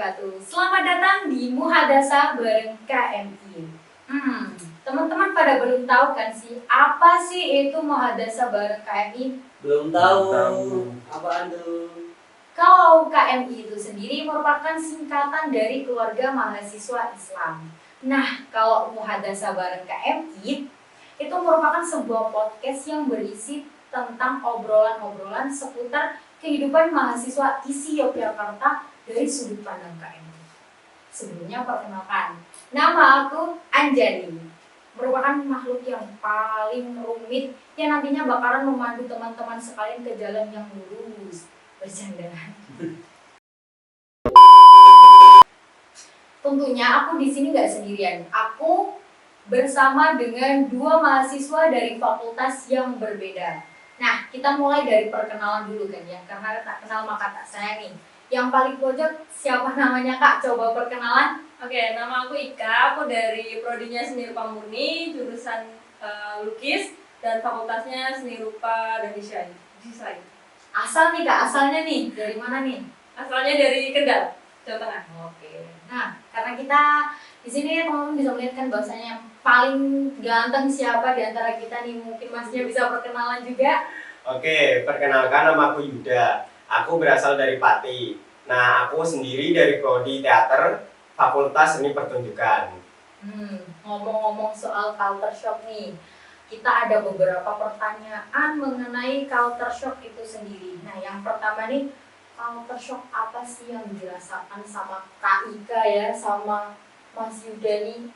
wabarakatuh. Selamat datang di Muhadasah bareng KMI. Teman-teman pada belum tahu kan sih apa sih itu Muhadasah bareng KMI? Belum tahu. Apaan tuh? Kalau KMI itu sendiri merupakan singkatan dari Keluarga Mahasiswa Islam. Nah, kalau Muhadasah bareng KMI itu merupakan sebuah podcast yang berisi tentang obrolan-obrolan seputar kehidupan mahasiswa isi Yogyakarta dari sudut pandang KMI. Sebelumnya perkenalkan, nama aku Anjani, merupakan makhluk yang paling rumit yang nantinya bakalan memandu teman-teman sekalian ke jalan yang lurus. Bercanda. Tentunya aku di sini nggak sendirian. Aku bersama dengan dua mahasiswa dari fakultas yang berbeda. Nah, kita mulai dari perkenalan dulu kan ya, karena tak kenal maka tak sayang nih. Yang paling pojok siapa namanya Kak? Coba perkenalan. Oke, nama aku Ika, aku dari prodinya Seni Rupa Murni, jurusan lukis dan fakultasnya Seni Rupa dan Desain. Asal nih Kak, asalnya nih dari mana nih? Asalnya dari Kendal, Jawa Tengah. Oke. Nah, karena kita di sini teman-teman bisa melihat kan bahwasanya yang paling ganteng siapa di antara kita nih, mungkin masnya bisa perkenalan juga. Oke, perkenalkan nama aku Yuda. Aku berasal dari Pati. Nah, aku sendiri dari prodi teater Fakultas Seni Pertunjukan. Ngomong-ngomong soal culture shock nih, kita ada beberapa pertanyaan mengenai culture shock itu sendiri. Nah, yang pertama nih, culture shock apa sih yang dirasakan sama Kak Ika ya, sama Mas Yuda nih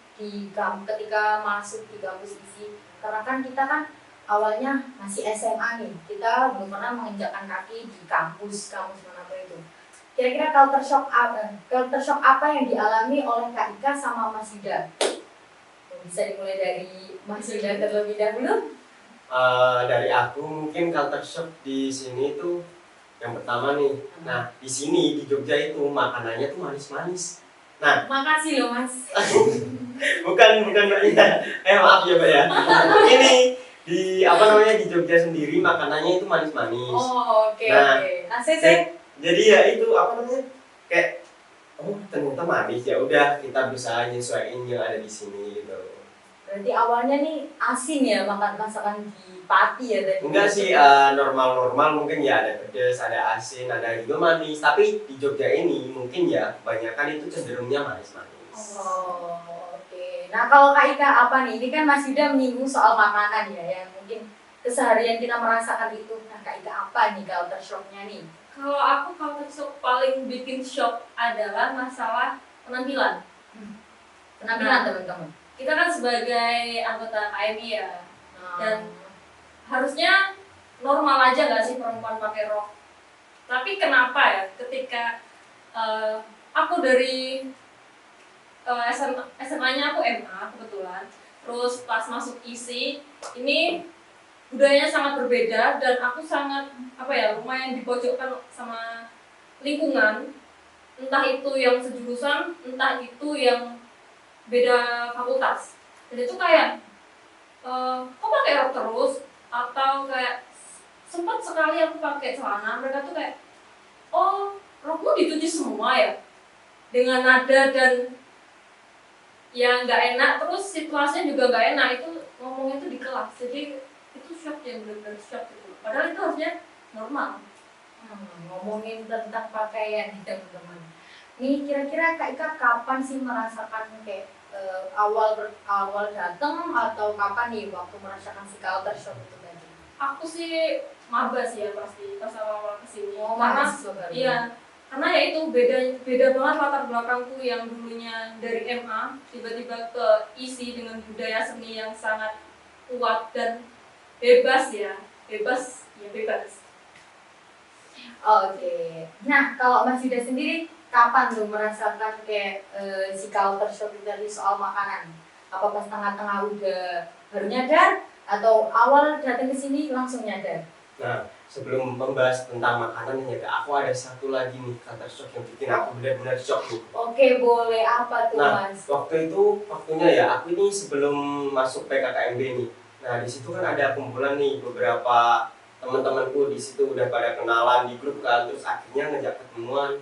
ketika masuk di kampus ISI? Karena kan kita kan awalnya masih SMA nih, kita belum pernah menginjakkan kaki di kampus manapun itu. Kira-kira culture shock apa yang dialami oleh Kak Ika sama Mas Yuda? Bisa dimulai dari Mas Yuda terlebih dahulu. Dari aku mungkin culture shock di sini tuh yang pertama nih. Nah, di sini di Jogja itu makanannya tuh manis-manis. Nah, Makasih loh Mas. bukan ya. Maaf ya, Pak ya. Ini di di Jogja sendiri makanannya itu manis-manis. Oh, oke. Nah, ACC. Jadi ya itu kayak ternyata manis, ya udah kita berusaha nyesuaiin yang ada di sini gitu. Berarti awalnya nih asin ya masakan di Pati ya tadi? Enggak sih, normal-normal, mungkin ya ada pedas, ada asin, ada juga manis. Tapi di Jogja ini mungkin ya kebanyakan itu cenderungnya manis-manis. Oh, oke. Nah, kalau Kak Ika apa nih? Ini kan Mas Yuda menyinggung soal makanan ya, yang mungkin keseharian kita merasakan itu. Nah, Kak Ika apa nih culture shock-nya nih? Kalau aku culture shock paling bikin shock adalah masalah penampilan. Penampilan teman-teman. Kita kan sebagai anggota KMI ya, dan harusnya normal aja nggak sih perempuan pakai rok. Tapi kenapa ya ketika aku dari SMA-nya aku MA kebetulan, terus pas masuk ISI ini budayanya sangat berbeda dan aku sangat lumayan dipojokkan sama lingkungan, entah itu yang sejurusan, entah itu yang beda fakultas. Dan itu kayak kok pakai rok terus, atau kayak sempat sekali aku pakai celana, mereka tuh kayak, oh rokmu dicuci semua ya, dengan nada dan ya nggak enak, terus situasinya juga nggak enak. Itu ngomongnya tuh di kelas, jadi itu shock, yang benar-benar shock gitu. Padahal itu harusnya normal. Ngomongin tentang pakaian nih teman-teman. Nih kira-kira Kak Ika kapan sih merasakan kayak awal datang, atau kapan nih waktu merasakan si culture shock itu tadi? Aku sih maba sih ya pasti pas awal kesini. Karena iya, karena ya itu beda banget latar belakangku yang dulunya dari MA tiba-tiba ke ISI dengan budaya seni yang sangat kuat dan bebas. Oke. Nah, kalau Mas Yuda sendiri kapan tuh merasakan kayak si culture shock dari soal makanan? Apa pas tengah-tengah udah baru nyadar, atau awal datang ke sini langsung nyadar? Nah, sebelum membahas tentang makanan ya, aku ada satu lagi nih culture shock yang bikin aku benar-benar shock nih. Oke, boleh. Apa tuh Mas? Waktunya ya, aku ini sebelum masuk PKKMB nih. Nah, di situ kan ada kumpulan nih, beberapa teman-temanku di situ udah pada kenalan di grup kan, terus akhirnya ngajak ketemuan.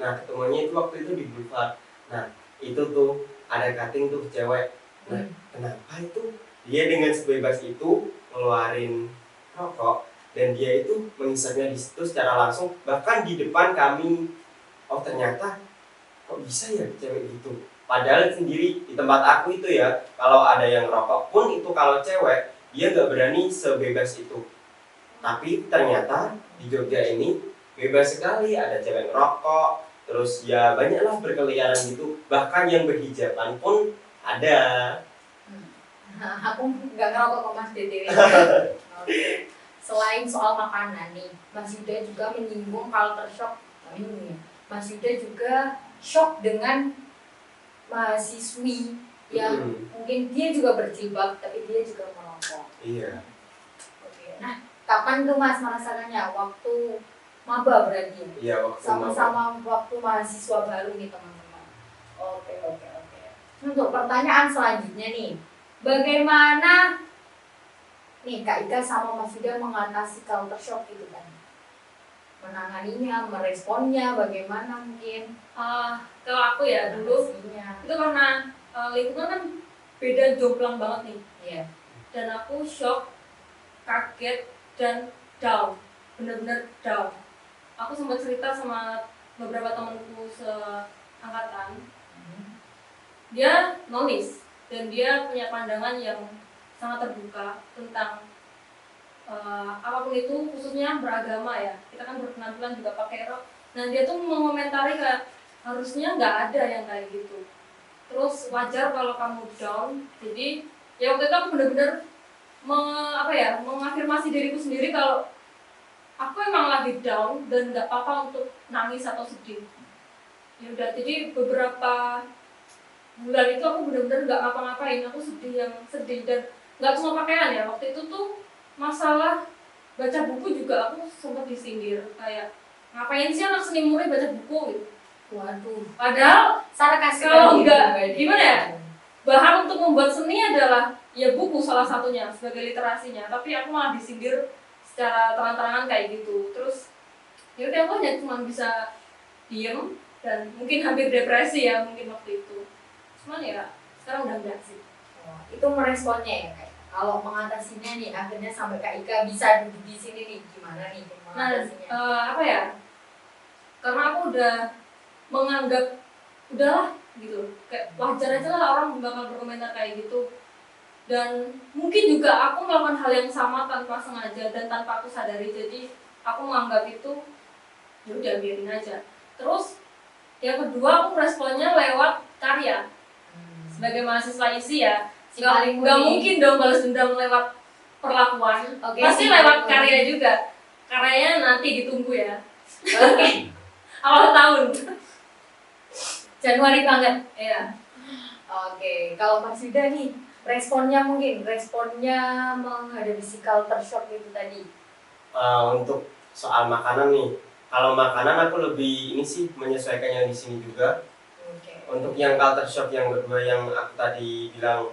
Nah ketemunya itu waktu itu di Boulevard. Nah itu tuh ada cutting tuh cewek. Nah kenapa itu dia dengan sebebas itu ngeluarin rokok dan dia itu mengisapnya di situ secara langsung, bahkan di depan kami. Oh ternyata kok bisa ya cewek gitu. Padahal sendiri di tempat aku itu ya, kalau ada yang rokok pun itu kalau cewek dia nggak berani sebebas itu. Tapi ternyata di Jogja ini bebas sekali, ada cewek ngerokok, terus ya banyaklah berkeliaran gitu. Bahkan yang berhijaban pun ada. Nah, aku nggak ngerokok kok Mas DTW. Oke. Selain soal makanan nih, Mas Yuda juga menyinggung culture shock. Mas Yuda juga shock dengan mahasiswi yang mungkin dia juga berjilbab tapi dia juga merokok. Iya. Oke. Nah, kapan tuh Mas merasakannya? Waktu maba berarti? Iya, waktu sama-sama waktu mahasiswa baru nih teman-teman. Oke. Untuk pertanyaan selanjutnya nih, bagaimana nih Kak Ika sama Mas Yuda mengatasi culture shock itu kan? Menanganinya, meresponnya, bagaimana mungkin? Kalau aku ya dulu Mengatasinya. itu karena lingkungan kan beda jomplang banget nih. Iya. Dan aku shock, kaget, dan down, bener-bener down. Aku sempat cerita sama beberapa temanku seangkatan, dia nonis dan dia punya pandangan yang sangat terbuka tentang apapun itu, khususnya beragama ya. Kita kan berpenampilan juga pakai rok. Nah dia tuh mengomentari kayak harusnya nggak ada yang kayak gitu. Terus wajar kalau kamu down. Jadi ya waktu itu aku bener-bener mengafirmasi diriku sendiri kalau aku emang lagi down dan nggak apa-apa untuk nangis atau sedih. Ya udah, jadi beberapa bulan itu aku bener-bener nggak ngapa-ngapain. Aku sedih dan nggak cuma pakaian ya. Waktu itu tuh masalah baca buku juga aku sempat disindir kayak ngapain sih anak seni murni baca buku gitu. Waduh. Padahal Sarkas kalau gitu, enggak gimana ya? Bahan untuk membuat seni adalah ya buku salah satunya sebagai literasinya, tapi aku malah disindir secara terang-terangan kayak gitu. Terus ya udah aku hanya cuma bisa diem dan mungkin hampir depresi ya mungkin waktu itu. Cuman ya sekarang udah enggak sih. Itu meresponnya ya Kak. Kalau mengatasinya nih, akhirnya sampai Kak Ika bisa duduk di sini nih, gimana nih mengatasinya? Apa ya? Karena aku udah menganggap udahlah gitu, kayak wajar aja lah orang bakal berkomentar kayak gitu. Dan mungkin juga aku melakukan hal yang sama tanpa sengaja dan tanpa aku sadari. Jadi aku menganggap itu ya udah biarin aja. Terus yang kedua aku responnya lewat karya. Sebagai mahasiswa isi ya, nggak mungkin dong balas dendam lewat perlakuan. Pasti lewat karya juga. Karyanya nanti ditunggu ya. Oke. Awal tahun. Januari banget. Iya. Oke, kalau Mas Yuda nih, responnya menghadapi si culture shock itu tadi. Untuk soal makanan nih, kalau makanan aku lebih ini sih menyesuaikan yang di sini juga. Untuk yang culture shock yang kedua yang aku tadi bilang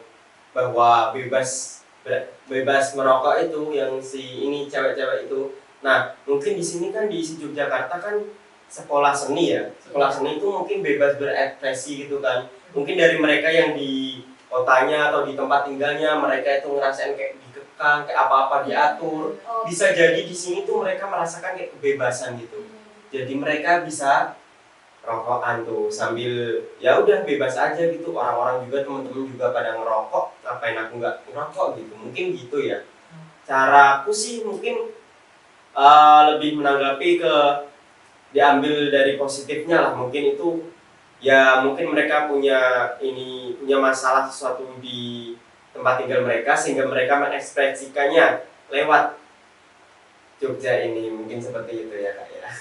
bahwa bebas merokok itu yang si ini cewek-cewek itu. Nah mungkin di sini kan di Yogyakarta kan sekolah seni ya, sekolah seni itu mungkin bebas berekspresi gitu kan. Mungkin dari mereka yang di kotanya atau di tempat tinggalnya mereka itu ngerasain kayak dikekang, kayak apa-apa diatur. Bisa jadi di sini tuh mereka merasakan kayak kebebasan gitu. Jadi mereka bisa rokokan tuh sambil ya udah bebas aja gitu. Orang-orang juga teman-teman juga pada ngerokok, ngapain aku nggak ngerokok gitu. Mungkin gitu ya. Caraku sih mungkin lebih menanggapi ke diambil dari positifnya lah. Mungkin itu ya mungkin mereka punya masalah sesuatu di tempat tinggal mereka sehingga mereka mengekspresikannya lewat Jogja ini. Mungkin seperti itu ya Kak ya.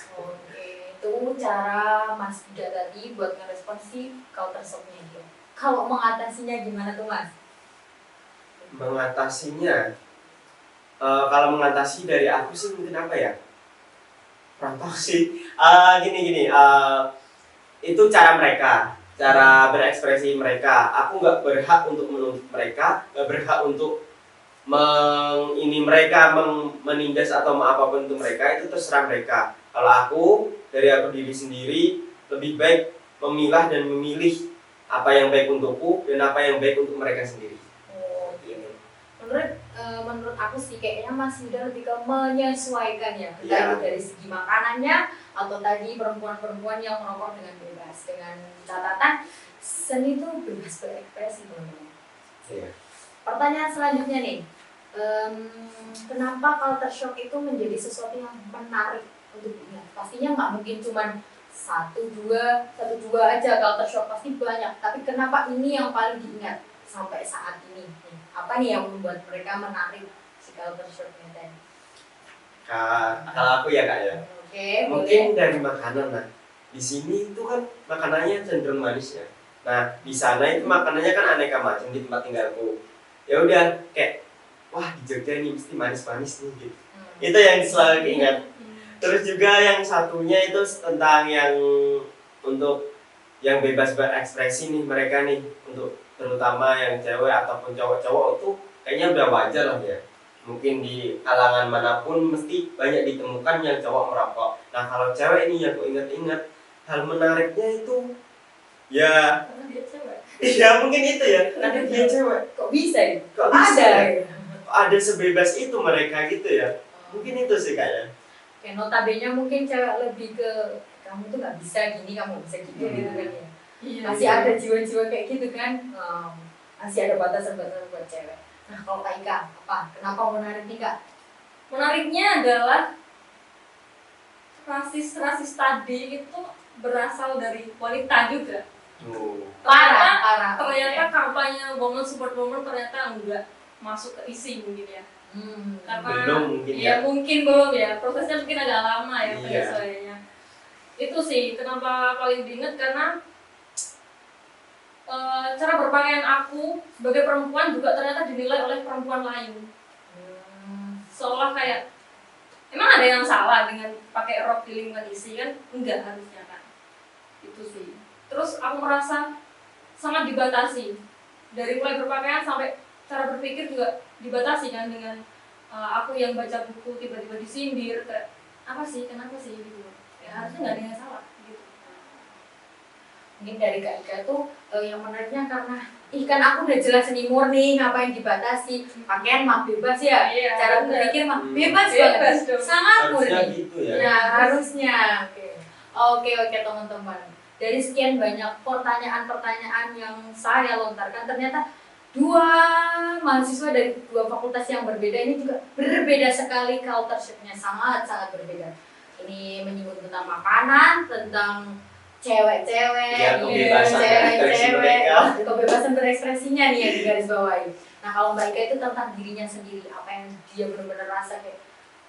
Itu cara Mas Yuda tadi buat ngerespon si culture shock-nya dia. Kalau mengatasinya gimana tuh Mas? Mengatasinya, kalau mengatasi dari aku sih mungkin apa ya? Kurang tahu sih. Gini, itu cara mereka, cara berekspresi mereka. Aku nggak berhak untuk menuntut mereka, nggak berhak untuk menindas atau apapun itu mereka. Itu terserah mereka. Kalau aku dari aku diri sendiri lebih baik memilah dan memilih apa yang baik untukku dan apa yang baik untuk mereka sendiri. Oh, gitu. Menurut aku sih kayaknya Mas Yuda lebih ke menyesuaikan ya, entah itu dari segi makanannya atau tadi perempuan-perempuan yang merokok dengan bebas, dengan catatan seni itu bebas berekspresi teman-teman. Iya. Pertanyaan selanjutnya nih, kenapa culture shock itu menjadi sesuatu yang menarik untuk diingat? Pastinya nggak mungkin cuma satu dua aja culture shock, pasti banyak. Tapi kenapa ini yang paling diingat sampai saat ini? Apa nih yang membuat mereka menarik si culture shocknya tadi? Kalau aku ya Kak ya, Oke, mungkin boleh. dari makanan. Nah, di sini itu kan makanannya cenderung manis ya. Nah, di sana itu makanannya kan aneka macam di tempat tinggalku. Ya udah kayak wah di Jogja nih mesti manis-manis nih gitu. Itu yang selalu diingat. Terus juga yang satunya itu tentang yang untuk yang bebas berekspresi nih mereka nih, untuk terutama yang cewek ataupun cowok-cowok itu kayaknya udah wajar lah ya. Mungkin di kalangan manapun mesti banyak ditemukan yang cowok merokok. Nah kalau cewek ini yang aku ingat-ingat, hal menariknya itu ya Karena dia cewek. iya mungkin itu ya, karena dia cewek. Kok bisa ya? Kok bisa Ada. ya? Ada sebebas itu mereka gitu ya. Mungkin itu sih kayaknya. Kayak notabene mungkin cewek lebih ke kamu tuh nggak bisa gini, kamu bisa gitu gitu kan ya. Iya. Masih ada jiwa-jiwa kayak gitu kan. Masih ada batasan-batasan buat cewek. Nah kalau Kak Ika, apa? Kenapa menarik nih Kak? Menariknya adalah rasis tadi itu berasal dari wanita juga. Parah. Ternyata kampanye woman support woman ternyata enggak masuk ke isi mungkin ya. Karena Belum mungkin ya mungkin belum ya, prosesnya mungkin agak lama ya Iya. penyesuaiannya. Itu sih kenapa paling diingat karena cara berpakaian aku sebagai perempuan juga ternyata dinilai oleh perempuan lain. Seolah kayak emang ada yang salah dengan pakai rok di lingkungan isi kan? Enggak harusnya kan. Itu sih. Terus aku merasa sangat dibatasi dari mulai berpakaian sampai cara berpikir juga dibatasi kan dengan aku yang baca buku tiba-tiba disindir kayak apa sih, kenapa sih gitu. Ya harusnya nggak ada yang salah gitu. Mungkin dari Kak Ika tuh yang menariknya karena kan aku udah jelas seni murni, ngapain dibatasi, pakaian mah bebas ya, Iya, cara bener. berpikir mah bebas banget, Bebas dong. sangat Harusnya murni. gitu ya. Ya harusnya. Oke teman-teman. Dari sekian banyak pertanyaan-pertanyaan yang saya lontarkan, ternyata dua mahasiswa dari dua fakultas yang berbeda ini juga berbeda sekali culture shock-nya, sangat berbeda. Ini menyebut tentang makanan, tentang cewek-cewek, Ya, kebebasan berekspresi mereka. kebebasan berekspresinya nih yang digarisbawahi. Nah kalau Mbak Ika itu tentang dirinya sendiri, apa yang dia benar-benar rasa kayak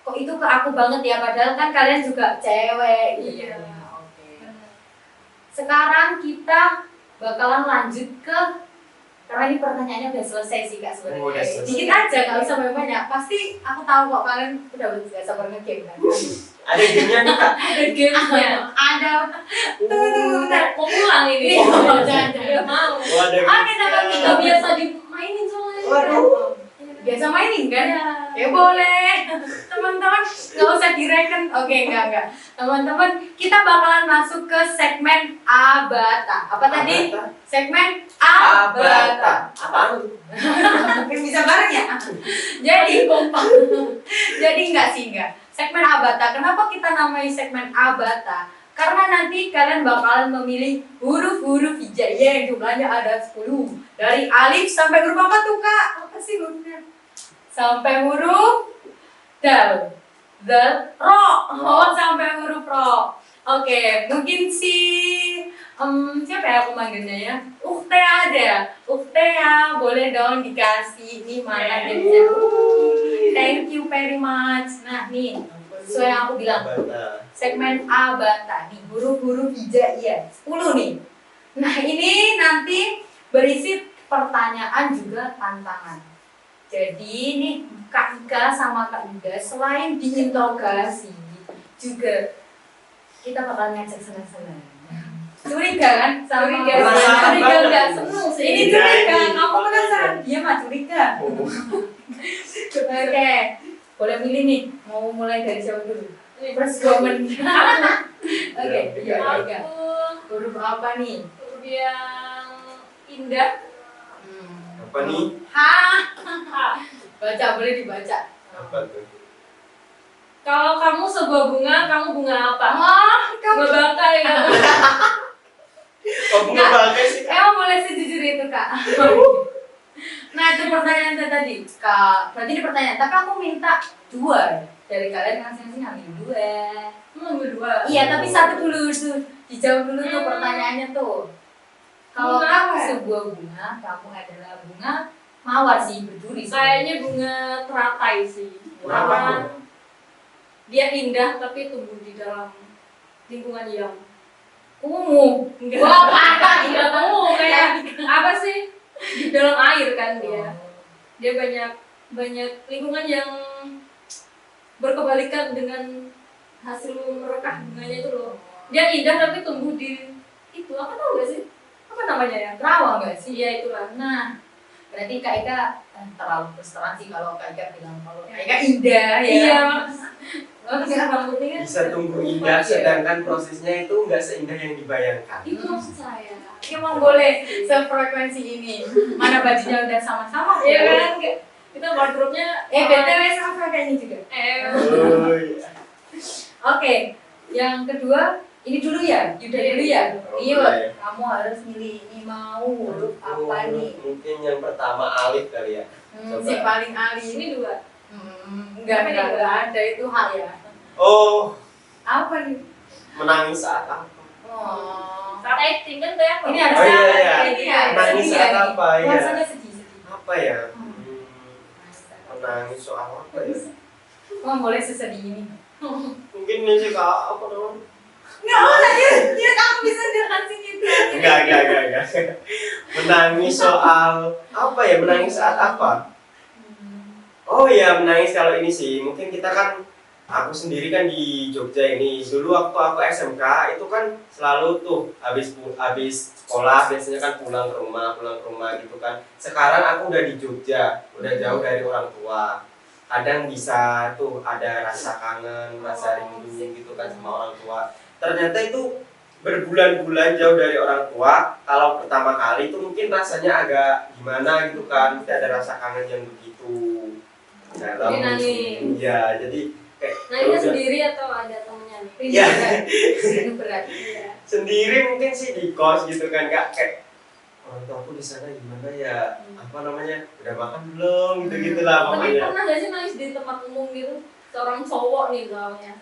kok itu ke aku banget ya, padahal kan kalian juga cewek gitu. Iya. Oke. Sekarang kita bakalan lanjut ke, karena ini pertanyaannya udah selesai sih Kak sebenarnya. Oh, udah selesai. Dikit aja, nggak usah banyak-banyak. Pasti aku tahu kok kalian udah gak sabar nge-game kan. Ada gamenya nih Kak. Ada gamesnya. Ada. Tunggu. Mau pulang ini. Jangan. Nggak mau. Oh, ada Oke, teman gamenya. kita Biasa dimainin soalnya. Waduh. biasa mainin kan? Iya. Ya boleh. Teman-teman nggak usah direken. Oke, enggak. Teman-teman, kita bakalan masuk ke segmen Abata. Apa tadi? Abata. Segmen Abata. Abata. Apaan tuh? Bisa bareng ya? Jadi kompak. Jadi enggak. Segmen Abata. Kenapa kita namai segmen Abata? Karena nanti kalian bakalan memilih huruf-huruf hijaiyah yang jumlahnya ada 10. Dari alif sampai huruf apa tuh Kak? Apa sih hurufnya? Sampai huruf dal. Ro. Oh, sampai huruf ro. Oke, mungkin siapa ya aku manggilnya ya? Uktea ada. Uktea, boleh dong dikasih. Ini mana dia bisa. Thank you very much. Nah, nih, sesuai yang aku bilang. Abata. Segmen Abata nih, huruf-huruf hijaiyah 10 nih. Nah, ini nanti berisi pertanyaan juga tantangan. Jadi nih Kak Ika sama Kak Yuda selain diinterogasi juga kita bakal ngecek senang-senang. Curiga kan? Sama Curiga. curiga Banget. nggak seneng sih. Ini Iya, curiga. ini Kamu makanya. penasaran? Dia mah curiga. Oh. Oke, boleh milih nih. Mau mulai dari siapa dulu? First comment. Oke, iya Kak Ika. Aku Huruf apa nih? Huruf yang indah. Apa nih? H. Baca, boleh dibaca. Apa tuh? Kalau kamu sebuah bunga, kamu bunga apa? Kamu Bunga bangkai ya. Oh, bunga bangkai sih. emang boleh sejujur itu, Kak. Nah, itu pertanyaan tadi, Kak. Berarti ini pertanyaan, tapi aku minta 2 dari kalian masing-masing ambil 2. Ambil 2. Iya, tapi satu dulu tuh. Dijawab dulu tuh pertanyaannya tuh. Kalau Bunga kamu apa? sebuah bunga, kamu adalah bunga mawar sih, berduri. Kayaknya bunga teratai sih. Kenapa Karena tuh? dia indah tapi tumbuh di dalam lingkungan yang Ungu. enggak. Wah, parah. Enggak tahu kayak apa sih? Di dalam air kan dia. Oh. Dia banyak lingkungan yang berkebalikan dengan hasil merekah bunganya itu loh. Dia indah tapi tumbuh di itu apa tahu gak sih? Apa namanya ya? Rawa nggak sih? Iya itulah. Nah, berarti Kak Ika terlalu terus terang sih kalau Kak Ika bilang kalau Kak Ika indah ya. Iya. Oh, Terus rambutnya kan Bisa tumbuh indah, sedangkan prosesnya itu nggak seindah yang dibayangkan. itu maksud saya. Emang boleh sefrekuensi ini. Mana bajunya udah sama-sama. Iya kan? Kita wardrobe-nya BTW sama kayak ini juga. Oh iya. Oke, yang kedua ini dulu ya, Yuda dulu ya. Oh, Iya, boleh. kamu harus milih ini mau huruf apa nih? Mungkin yang pertama alif kali ya. Si paling ali. ini 2. Enggak ada itu hal ya. Oh, Apa nih? menangis saat apa? Oh. Saat acting kan kayak Ini Oh, harusnya iya, iya. ini ya. Menangis sedih saat ya, nih. apa, ya? Rasanya sedih-sedih. Apa ya? Menangis soal apa ya? Oh, boleh sesedih ini. Mungkin ini sih kak, apa namanya? Enggak usah dia kamu bisa dengan sini. Enggak. Menangis soal apa ya? Menangis saat apa? Oh iya, menangis kalau ini sih. Mungkin kita kan, aku sendiri kan di Jogja ini. Dulu waktu aku SMK itu kan selalu tuh habis sekolah biasanya kan pulang ke rumah gitu kan. Sekarang aku udah di Jogja, udah jauh dari orang tua. Kadang bisa tuh ada rasa kangen, rasa rindu gitu kan sama orang tua. Ternyata itu berbulan-bulan jauh dari orang tua. Kalau pertama kali itu mungkin rasanya agak gimana gitu kan, tidak ada rasa kangen yang begitu dalam. Jadi nangis. Iya, jadi kayak Nangis udah sendiri atau ada temennya nih? Iya. Itu berat. Iya. sendiri mungkin sih di kos gitu kan kak, kayak orang tua aku di sana gimana ya, apa namanya, udah makan belum gitu lah Tapi pokoknya. pernah gak sih nangis di tempat umum gitu? Seorang cowok nih soalnya.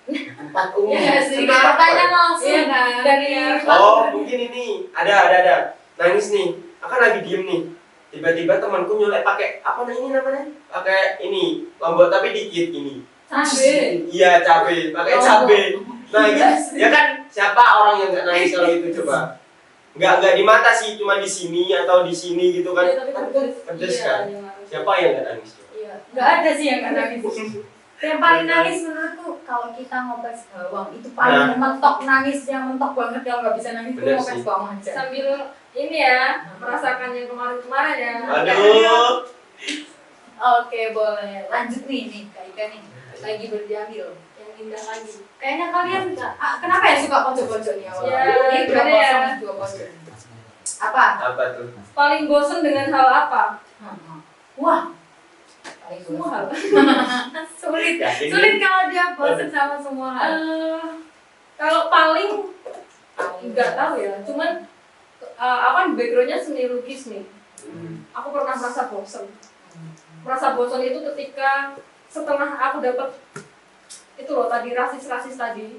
Tempat umum. Iya sih. Kenapa? Pertanyaan langsung Iya kan? dari Oh, mungkin ini ada nangis nih, akan lagi diem nih, tiba-tiba temanku nyolek pakai apa ini namanya, pakai ini lombok tapi dikit ini. Cabe. Iya, cabe, pakai cabe. Nah gitu, ya kan siapa orang yang nggak nangis kalau itu coba? Nggak di mata sih, cuma di sini atau di sini gitu kan. Iya, tapi Pedes iya, kan. dia marah. Siapa yang nggak nangis? Iya. Nggak ada sih yang nggak nangis. Yang paling nangis menurutku kalau kita ngopes bawang itu paling mentok, nangis yang mentok banget. Kalau nggak bisa nangis itu Bener ngopes sih. bawang aja. Sambil ini ya, merasakan yang kemarin-kemarin ya. Aduh. Oke, boleh lanjut nih Kak Ika nih lagi berdiambil. Yang indah lagi. Kayaknya kalian kenapa ya suka pojok-pojok nih awal? Ya, Ini dua gimana ya? kosong, dua pojok. Apa? Apa tuh? Paling bosen dengan hal apa? Wah, paling Semua hal. sulit. Yakin Sulit kalau dia bosan sama semua hal. Kalau paling nggak tahu ya, cuman aku kan backgroundnya seni lukis nih. Aku pernah merasa bosen. Merasa bosen itu ketika setelah aku dapat itu loh tadi rasis tadi.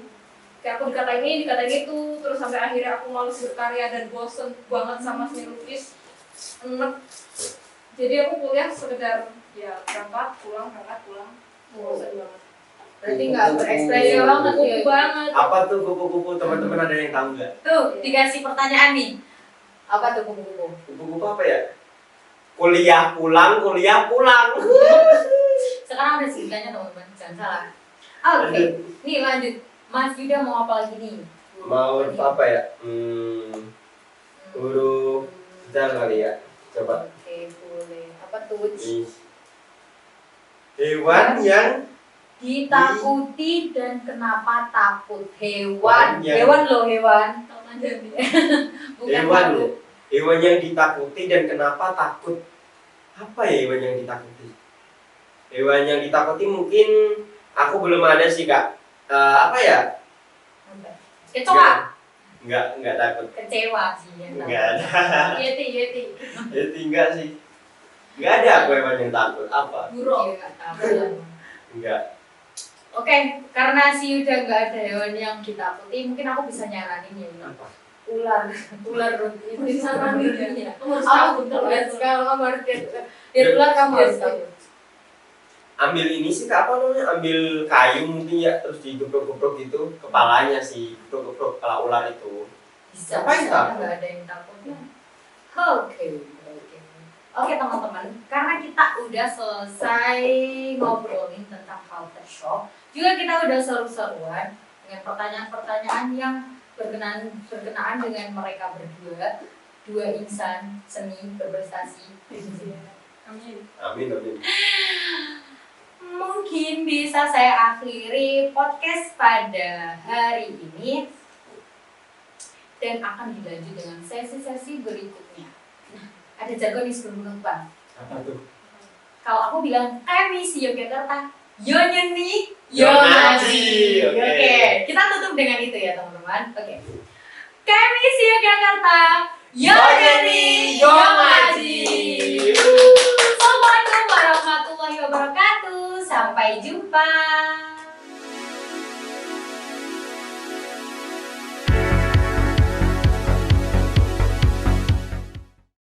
Kayak aku dikatain ini, dikatain itu, terus sampai akhirnya aku males berkarya dan bosen banget sama seni lukis. Enek. Jadi aku kuliah sekedar ya berangkat pulang. Bosen banget. Berarti nggak berekspresi banget ya. Kupu banget. Apa tuh kupu-kupu, teman-teman ada yang tahu nggak? Tuh, dikasih pertanyaan nih. Apa tuh kupu-kupu? Kupu-kupu apa ya? Kuliah pulang. Sekarang ada sebutannya teman-teman, jangan salah. Oke, nih lanjut. Mas Yuda mau apa lagi nih? Mau apa ya? Huruf dal kali ya. Coba. Oke, boleh. Apa tuh? Nih. Hewan yang Ditakuti dan kenapa takut? Hewan Hewan loh, hewan. Tahu Lanjut nih. Bukan Hewan. malu. Hewan yang ditakuti dan kenapa takut? Apa ya hewan yang ditakuti? Hewan yang ditakuti mungkin aku belum ada sih kak. Apa ya? Kecoa. Enggak takut. Kecewa sih yang Enggak ada. Yeti. Jadi enggak sih. Enggak ada aku hewan yang takut. Apa? Burung. Enggak. Oke, karena si Yuda nggak ada hewan yang ditakuti, mungkin aku bisa nyaranin ya. Apa? Ular itu sama ya. Kamu harus Aku takut kalau kamu harus dia ular kamu harus takut. Ambil ini sih kak, apa namanya? Ambil kayu mungkin ya, terus digeprok-geprok gitu kepalanya sih, geprok-geprok kepala ular itu. Bisa, Ngapain bisa takut? nggak ada yang takutnya. Oke teman-teman, karena kita udah selesai ngobrolin tentang culture shock, juga kita udah seru-seruan dengan pertanyaan-pertanyaan yang berkenaan dengan mereka berdua, dua insan seni berprestasi. Amin. Amin. Mungkin bisa saya akhiri podcast pada hari ini dan akan dilanjut dengan sesi-sesi berikutnya. Nah, ada jargon nih sebelum penutupan. Apa tuh? Kalau aku bilang Misi Yogyakarta, yo nyeni, Yo ngaji. Oke, kita tutup dengan itu ya teman-teman. Oke. Misi Yogyakarta, yo nyeni, yo ngaji. Assalamualaikum warahmatullahi wabarakatuh. Sampai jumpa.